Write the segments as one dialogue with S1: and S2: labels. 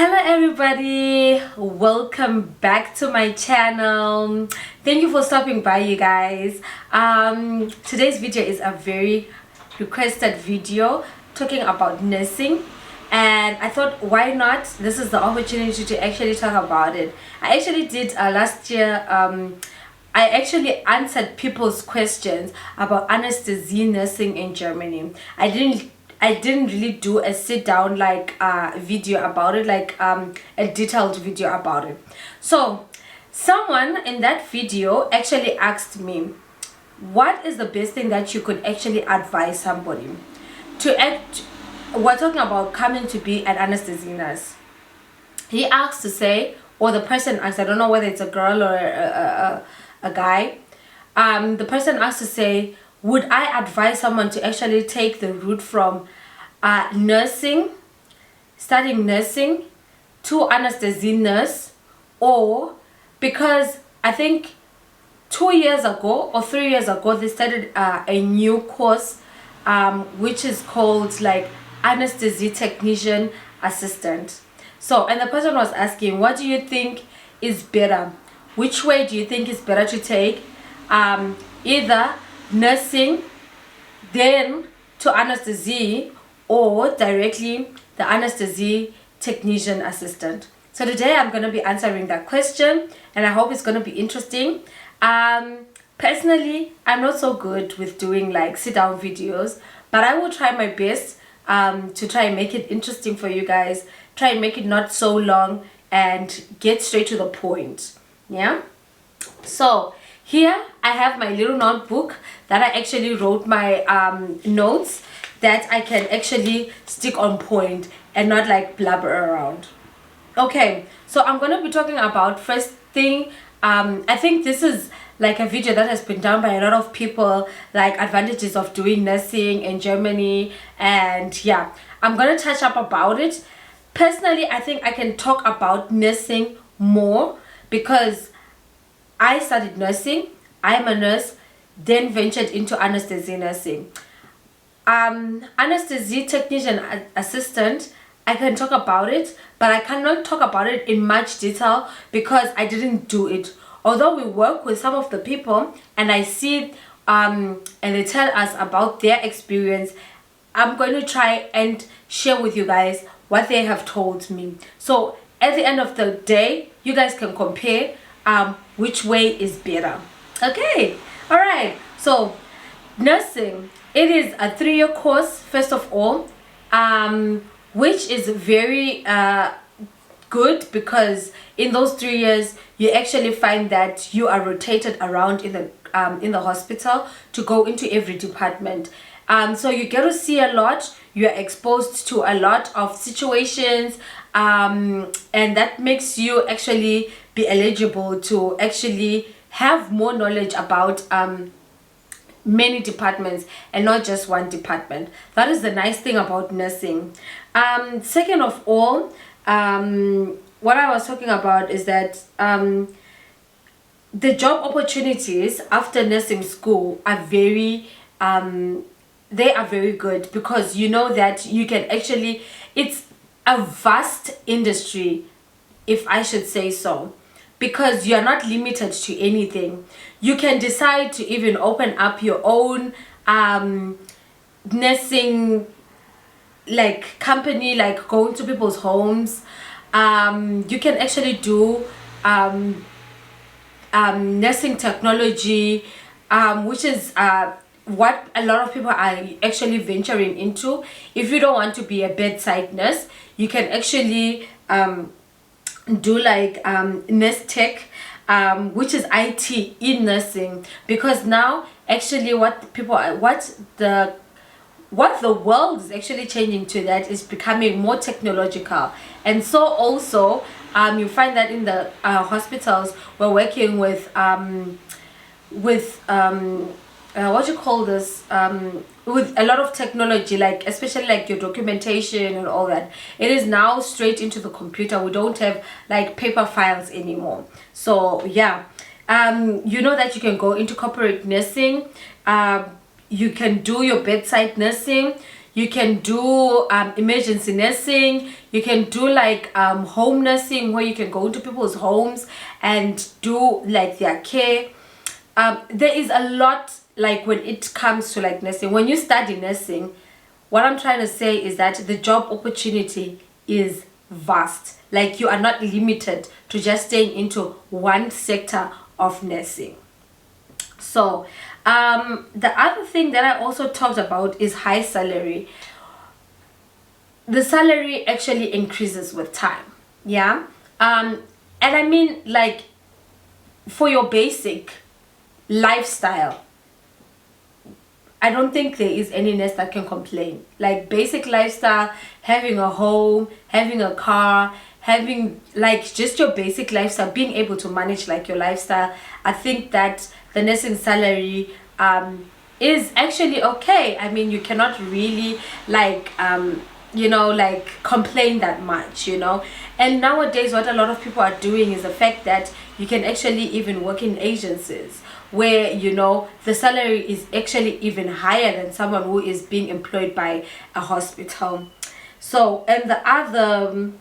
S1: Hello everybody, welcome back to my channel. Thank you for stopping by, you guys. Today's video is a very requested video talking about nursing, and I thought, why not? This is the opportunity to actually talk about it. I actually did last year. I actually answered people's questions about anesthesia nursing in Germany. I didn't really do a sit down video about it, a detailed video about it. So someone in that video actually asked me, what is the best thing that you could actually advise somebody to act? We're talking about coming to be an anesthesia nurse. He asked to say, or the person asked, I don't know whether it's a girl or a guy. The person asked to say, would I advise someone to actually take the route from studying nursing to anesthesia nurse, or because I think 2 years ago or 3 years ago they started a new course which is called Anaesthesia Technician Assistant. So, and the person was asking, what do you think is better? Which way do you think is better to take? Either nursing, then to anesthesia, or directly the Anaesthesia Technician Assistant. So today I'm going to be answering that question, and I hope it's going to be interesting. Personally, I'm not so good with doing sit down videos, but I will try my best to try and make it interesting for you guys, try and make it not so long and get straight to the point. Yeah, so here I have my little notebook that I actually wrote my notes that I can actually stick on point and not blabber around. Okay, so I'm going to be talking about first thing. I think this is a video that has been done by a lot of people, advantages of doing nursing in Germany, and yeah, I'm going to touch up about it. Personally, I think I can talk about nursing more because I studied nursing, I'm a nurse, then ventured into anesthesia nursing. Anesthesia Technician Assistant, I can talk about it, but I cannot talk about it in much detail because I didn't do it. Although we work with some of the people and I see and they tell us about their experience, I'm going to try and share with you guys what they have told me. So at the end of the day, you guys can compare which way is better. Okay, all right. So nursing, it is a 3-year course, first of all, which is very good because in those 3 years you actually find that you are rotated around in the hospital to go into every department. So you get to see a lot, you are exposed to a lot of situations, and that makes you actually be eligible to actually have more knowledge about many departments and not just one department. That is the nice thing about nursing. Second of all, what I was talking about is that the job opportunities after nursing school are very good because you know that you can actually, it's a vast industry, if I should say so, because you're not limited to anything. You can decide to even open up your own nursing company, going to people's homes. You can actually do nursing technology, which is what a lot of people are actually venturing into. If you don't want to be a bedside nurse, you can actually do nurse tech, which is IT in nursing, because now actually what the world is actually changing to, that is becoming more technological. And so also you find that in the hospitals we're working with what you call this, with a lot of technology, especially your documentation and all that. It is now straight into the computer. We don't have paper files anymore. So yeah, you know that you can go into corporate nursing, you can do your bedside nursing, you can do emergency nursing, you can do like home nursing, where you can go into people's homes and do like their care. There is a lot, like when it comes to like nursing. When you study nursing, what I'm trying to say is that the job opportunity is vast. Like you are not limited to just staying into one sector of nursing. So the other thing that I also talked about is high salary. The salary actually increases with time. Yeah. And I mean, like, for your basic lifestyle, I don't think there is any nurse that can complain. Like basic lifestyle, having a home, having a car, having like just your basic lifestyle, being able to manage like your lifestyle, I think that the nursing salary is actually okay. I mean, you cannot really like you know, like complain that much, you know. And nowadays what a lot of people are doing is the fact that you can actually even work in agencies where, you know, the salary is actually even higher than someone who is being employed by a hospital. So and the other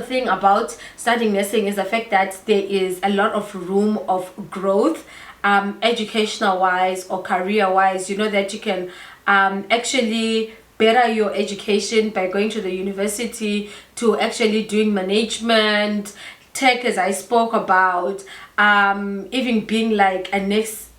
S1: thing about studying nursing is the fact that there is a lot of room of growth, educational wise or career wise. You know that you can actually better your education by going to the university, to actually doing management, tech, as I spoke about, even being like a nurse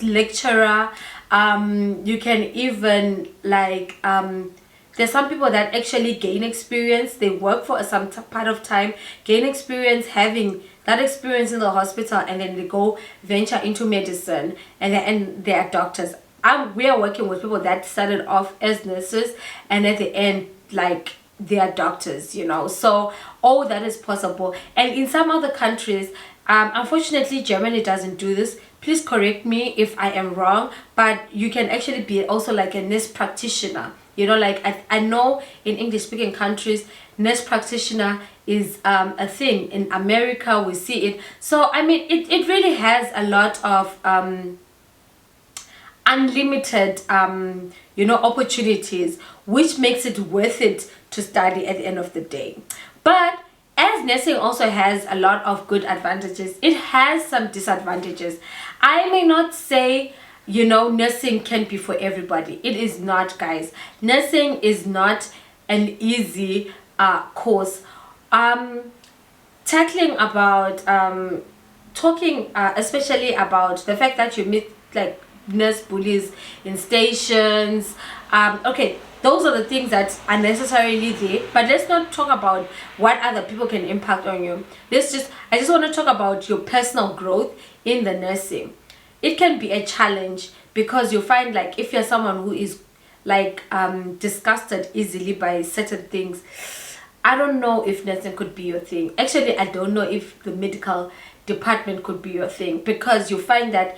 S1: lecturer. You can even like there's some people that actually gain experience. They work for some part of time, gain experience, having that experience in the hospital, and then they go venture into medicine, and they are doctors. We are working with people that started off as nurses, and at the end, like, they are doctors, you know. So all that is possible. And in some other countries, unfortunately Germany doesn't do this. Please correct me if I am wrong, but you can actually be also like a nurse practitioner, you know. Like I know in English speaking countries, nurse practitioner is a thing. In America we see it. So I mean, it really has a lot of unlimited you know, opportunities, which makes it worth it to study at the end of the day. But as nursing also has a lot of good advantages, it has some disadvantages. I may not say, you know, nursing can be for everybody. It is not, guys. Nursing is not an easy course. Tackling about talking especially about the fact that you meet like nurse bullies in stations, okay, those are the things that are necessarily there. But let's not talk about what other people can impact on you. I just want to talk about your personal growth in the nursing. It can be a challenge because you find, like, if you're someone who is like disgusted easily by certain things, I don't know if nursing could be your thing. Actually, I don't know if the medical department could be your thing, because you find that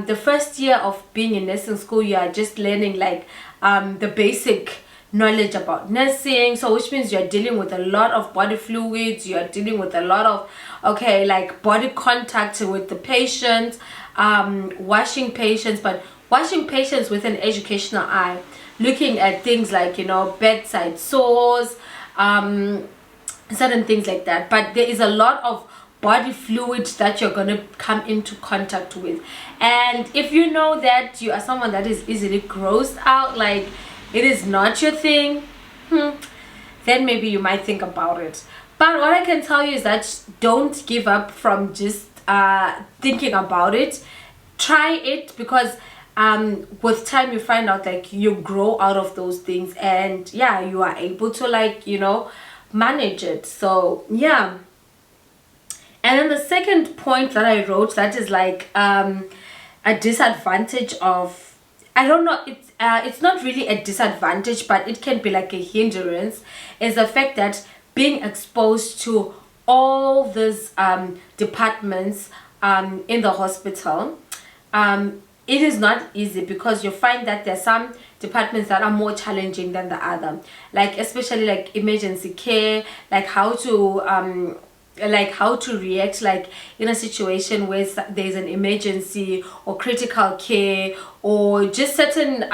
S1: the first year of being in nursing school, you are just learning like the basic knowledge about nursing. So which means you're dealing with a lot of body fluids, you're dealing with a lot of, okay, like body contact with the patients, washing patients, but washing patients with an educational eye, looking at things like, you know, bedside sores, certain things like that. But there is a lot of body fluids that you're going to come into contact with, and if you know that you are someone that is easily grossed out, like it is not your thing, then maybe you might think about it. But what I can tell you is that don't give up from just thinking about it. Try it, because with time you find out like you grow out of those things, and yeah, you are able to, like, you know, manage it. So yeah. And then the second point that I wrote, that is like a disadvantage of, I don't know, it's not really a disadvantage, but it can be like a hindrance, is the fact that being exposed to all these departments in the hospital, it is not easy, because you find that there's some departments that are more challenging than the other, like especially like emergency care, like how to react like in a situation where there's an emergency or critical care, or just certain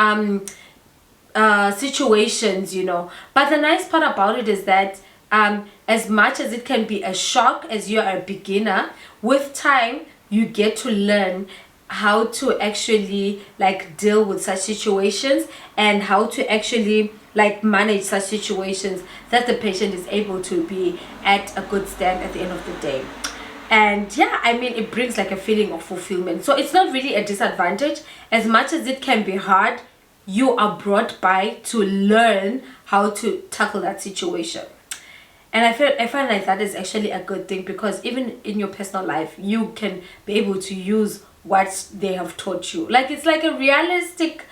S1: situations, you know. But the nice part about it is that as much as it can be a shock as you are a beginner, with time you get to learn how to actually like deal with such situations, and how to actually like manage such situations, that the patient is able to be at a good stand at the end of the day. And yeah, I mean, it brings like a feeling of fulfillment. So it's not really a disadvantage. As much as it can be hard, you are brought by to learn how to tackle that situation. And I find like that is actually a good thing, because even in your personal life you can be able to use what they have taught you. Like, it's like a realistic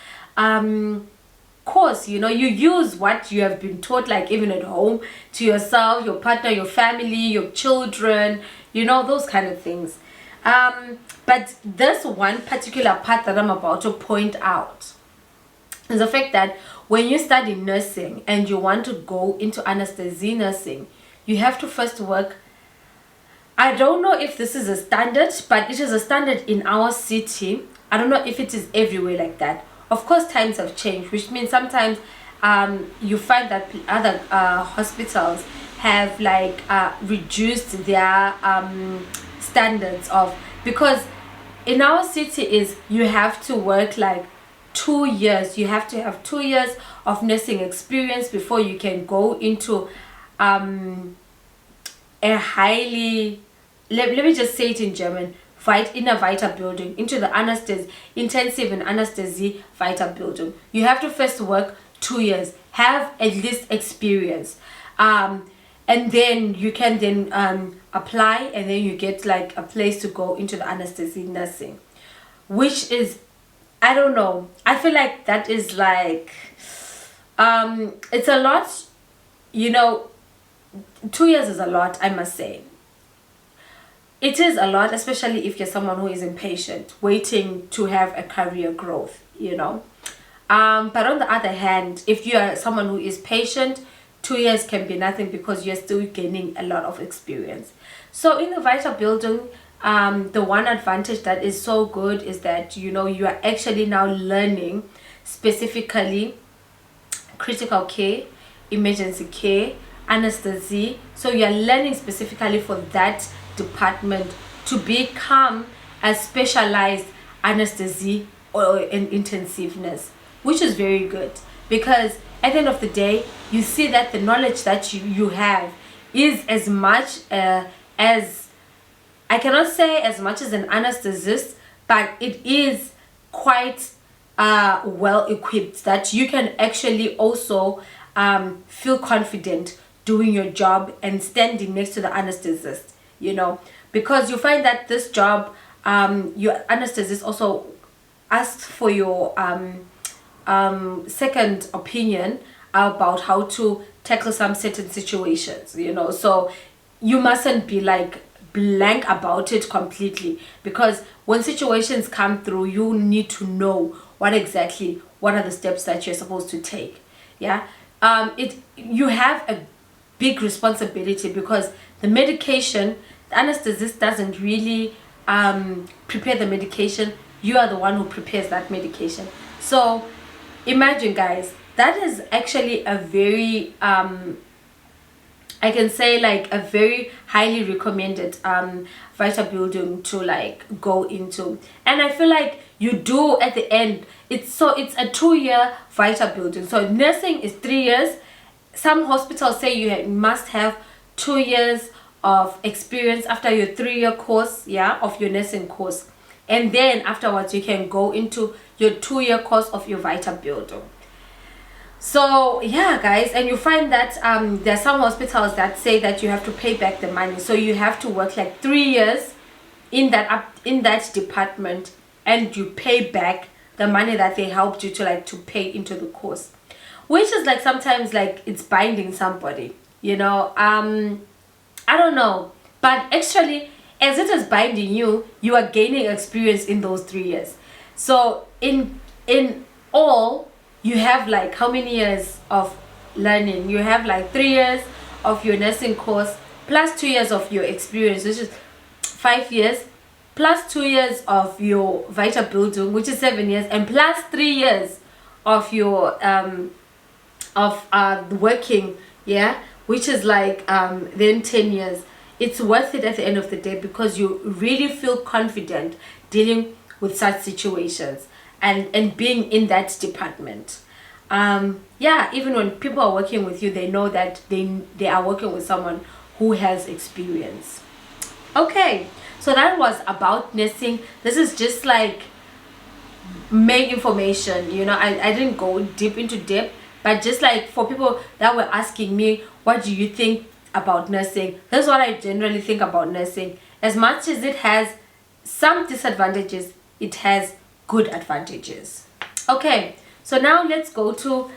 S1: course, you know. You use what you have been taught, like even at home, to yourself, your partner, your family, your children, you know, those kind of things. But this one particular part that I'm about to point out is the fact that when you study nursing and you want to go into anesthesia nursing, you have to first work. I don't know if this is a standard, but it is a standard in our city. I don't know if it is everywhere like that. Of course, times have changed, which means sometimes you find that other hospitals have like reduced their standards of, because in our city is you have to work like 2 years. You have to have 2 years of nursing experience before you can go into a highly, let me just say it in German, in a Vita building, into the intensive and anesthesia Vita building. You have to first work 2 years, have at least experience, and then you can then apply, and then you get like a place to go into the anesthesia nursing, which is, I don't know, I feel like that is like it's a lot, you know. 2 years is a lot, I must say. It is a lot, especially if you're someone who is impatient, waiting to have a career growth, you know. But on the other hand, if you are someone who is patient, 2 years can be nothing, because you're still gaining a lot of experience. So in the Vita building, the one advantage that is so good is that, you know, you are actually now learning specifically critical care, emergency care, anesthesia. So you are learning specifically for that department to become a specialized anesthesia or an intensive nurse, which is very good, because at the end of the day you see that the knowledge that you have is as much as, I cannot say as much as an anesthetist, but it is quite well equipped, that you can actually also feel confident doing your job and standing next to the anesthetist, you know, because you find that this job, your anesthetist also asks for your second opinion about how to tackle some certain situations, you know. So you mustn't be like blank about it completely, because when situations come through, you need to know what are the steps that you're supposed to take. Yeah, you have a big responsibility, because the medication, the anesthetist doesn't really prepare the medication. You are the one who prepares that medication. So imagine, guys, that is actually a very I can say like a very highly recommended Vita building to like go into. And I feel like you do at the end, it's a 2-year Vita building. So nursing is 3 years. Some hospitals say you must have 2 years of experience after your 3-year course, yeah, of your nursing course, and then afterwards you can go into your 2-year course of your Vita building. So yeah, guys, and you find that there are some hospitals that say that you have to pay back the money, so you have to work like 3 years in that department, and you pay back the money that they helped you to pay into the course, which is like sometimes like it's binding somebody, you know. I don't know, but actually as it is binding you, you are gaining experience in those 3 years. So in all, you have like how many years of learning? You have like 3 years of your nursing course plus 2 years of your experience, which is 5 years, plus 2 years of your Vita building, which is 7 years, and plus 3 years of your working, yeah, which is like then 10 years, it's worth it at the end of the day, because you really feel confident dealing with such situations and being in that department. Yeah, even when people are working with you, they know that they are working with someone who has experience. Okay, so that was about nursing. This is just like main information, you know. I didn't go deep into depth, but just like for people that were asking me, what do you think about nursing, that's what I generally think about nursing. As much as it has some disadvantages, it has good advantages. Okay, so now let's go to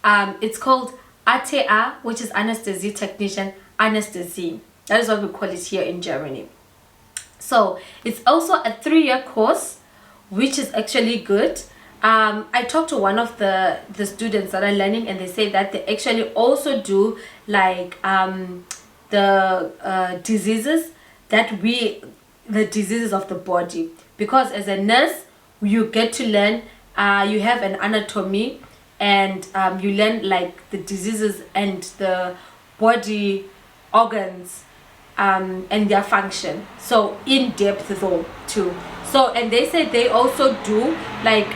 S1: it's called ATA, which is Anaesthesia Technischen Assistance. That is what we call it here in Germany. So it's also a 3-year course, which is actually good. I talked to one of the students that are learning, and they say that they actually also do like the diseases the diseases of the body, because as a nurse you get to learn, you have an anatomy, and you learn like the diseases and the body organs and their function, so in depth though too. So, and they say they also do like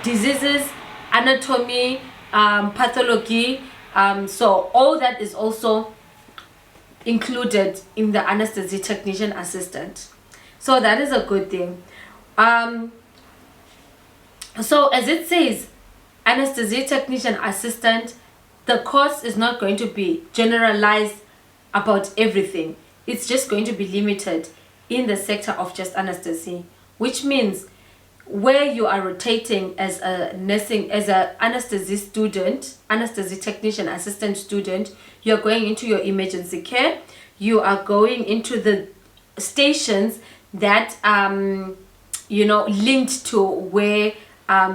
S1: diseases, anatomy, pathology, so all that is also included in the Anaesthesia Technician Assistant. So that is a good thing. So as it says, Anaesthesia Technician Assistant, the course is not going to be generalized about everything. It's just going to be limited in the sector of just anesthesia, which means where you are rotating as a anesthesia student, anesthesia technician assistant student, you're going into your emergency care, you are going into the stations that you know, linked to where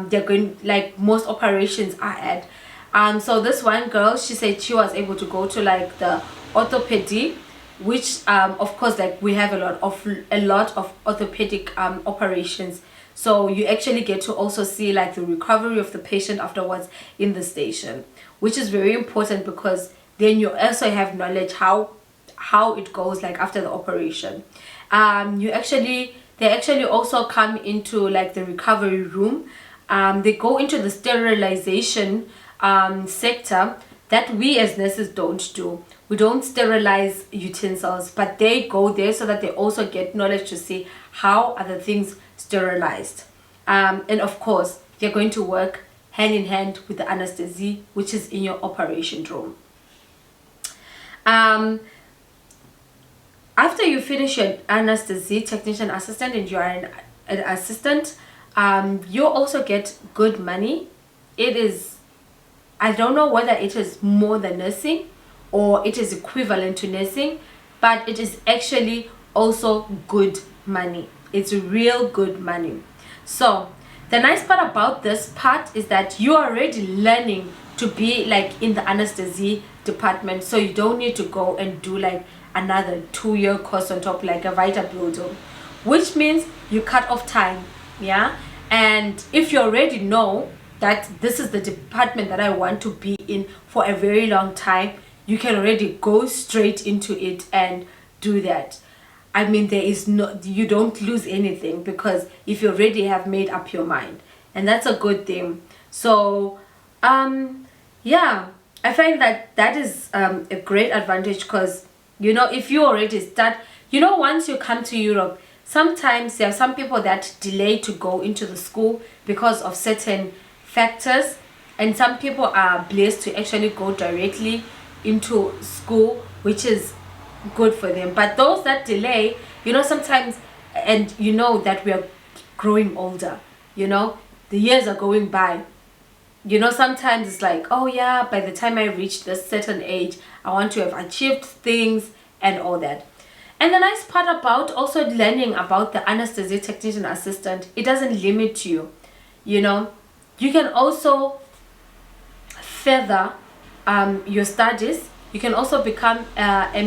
S1: they're going, like most operations are at. So this one girl, she said she was able to go to like the orthopedic, which of course, like we have a lot of orthopedic operations, so you actually get to also see like the recovery of the patient afterwards in the station, which is very important, because then you also have knowledge how it goes like after the operation. They actually also come into like the recovery room. They go into the sterilization sector that we as nurses don't do. We don't sterilize utensils, but they go there so that they also get knowledge to see how are the things sterilized. And of course, they're going to work hand in hand with the anesthesia, which is in your operation room. After you finish your anesthesia technician assistant and you are an assistant, you also get good money. It is, I don't know whether it is more than nursing or it is equivalent to nursing, but it is actually also good money. It's real good money. So the nice part about this part is that you are already learning to be like in the anesthesia department, so you don't need to go and do like another 2-year course on top, like a Weiterbildung, which means you cut off time. Yeah, and if you already know that this is the department that I want to be in for a very long time, you can already go straight into it and do that. I mean, there is no, you don't lose anything, because if you already have made up your mind, and that's a good thing. So yeah, I find that that is a great advantage, because you know, if you already start, you know, once you come to Europe, sometimes there are some people that delay to go into the school because of certain factors, and some people are blessed to actually go directly into school, which is good for them. But those that delay, you know, sometimes, and you know that we are growing older, you know, the years are going by, you know, sometimes it's like, oh yeah, by the time I reach this certain age, I want to have achieved things and all that. And the nice part about also learning about the anesthesia technician assistant, it doesn't limit you, you know, you can also further your studies. You can also become a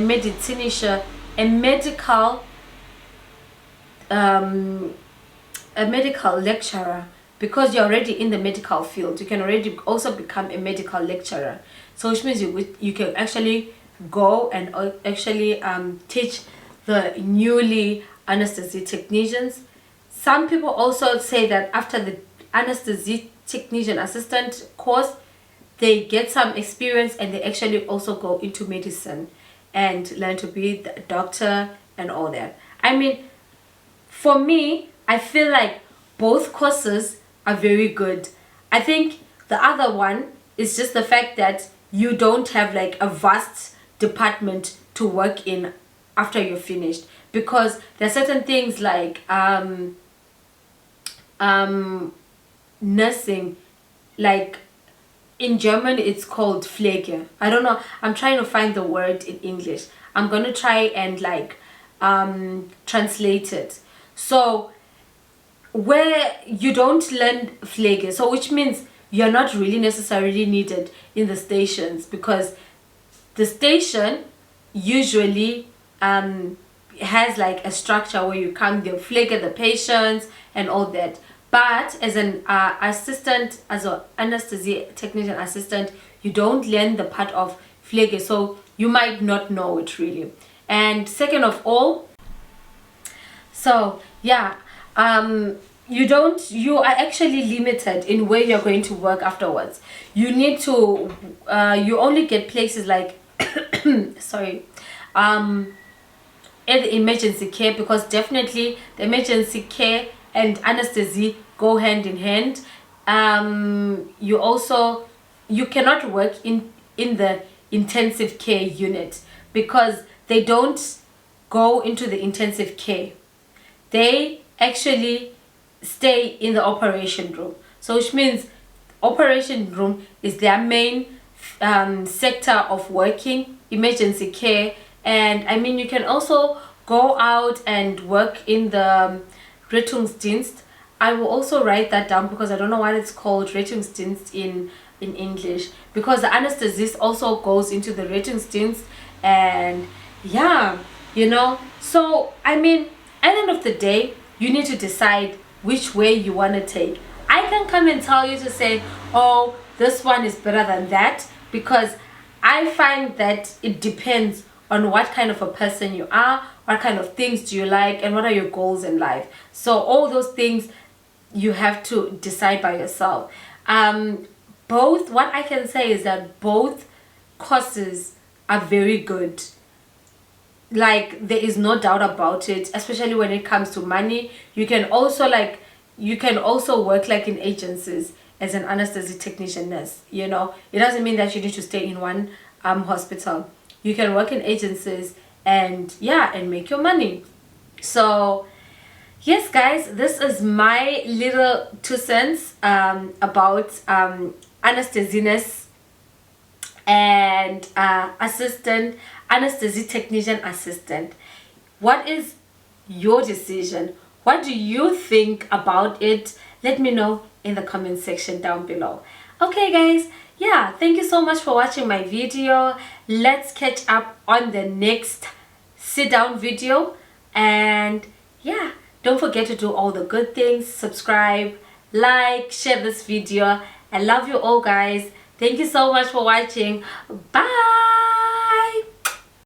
S1: medical lecturer, because you're already in the medical field, you can already also become a medical lecturer. So which means you can actually go and actually teach the newly anesthesia technicians. Some people also say that after the anesthesia technician assistant course, they get some experience and they actually also go into medicine and learn to be the doctor and all that. I mean, for me, I feel like both courses are very good. I think the other one is just the fact that you don't have like a vast department to work in after you're finished, because there are certain things like nursing, like in German it's called Pflege. I don't know, I'm trying to find the word in English. I'm gonna try and like translate it. So where you don't learn Pflege, so which means you're not really necessarily needed in the stations, because the station usually has like a structure where you come, they'll Pflege the patients and all that. But as an assistant, as an anesthesia technician assistant, you don't learn the part of Pflege, so you might not know it really. And second of all, so yeah, you are actually limited in where you're going to work afterwards. You need to you only get places like sorry, at the emergency care, because definitely the emergency care and anesthesia go hand in hand. You cannot work in the intensive care unit, because they don't go into the intensive care. They actually stay in the operation room, so which means operation room is their main sector of working, emergency care. And I mean, you can also go out and work in the Rettungsdienst. I will also write that down, because I don't know what it's called, Rettungsdienst in English, because the anesthetist also goes into the Rettungsdienst. And yeah, you know, so I mean, at the end of the day, you need to decide which way you want to take. I can come and tell you to say, oh, this one is better than that, because I find that it depends on what kind of a person you are, what kind of things do you like, and what are your goals in life. So all those things you have to decide by yourself. Both, what I can say is that both courses are very good. Like, there is no doubt about it, especially when it comes to money. You can also work like in agencies as an anesthesia technician nurse. You know, it doesn't mean that you need to stay in one hospital. You can work in agencies and yeah, and make your money. So yes guys, this is my little 2 cents about anesthesiast and anesthesia technician assistant. What is your decision? What do you think about it? Let me know in the comment section down below. Okay guys, yeah, thank you so much for watching my video. Let's catch up on the next sit down video. And yeah, don't forget to do all the good things. Subscribe, like, share this video. I love you all guys. Thank you so much for watching. Bye.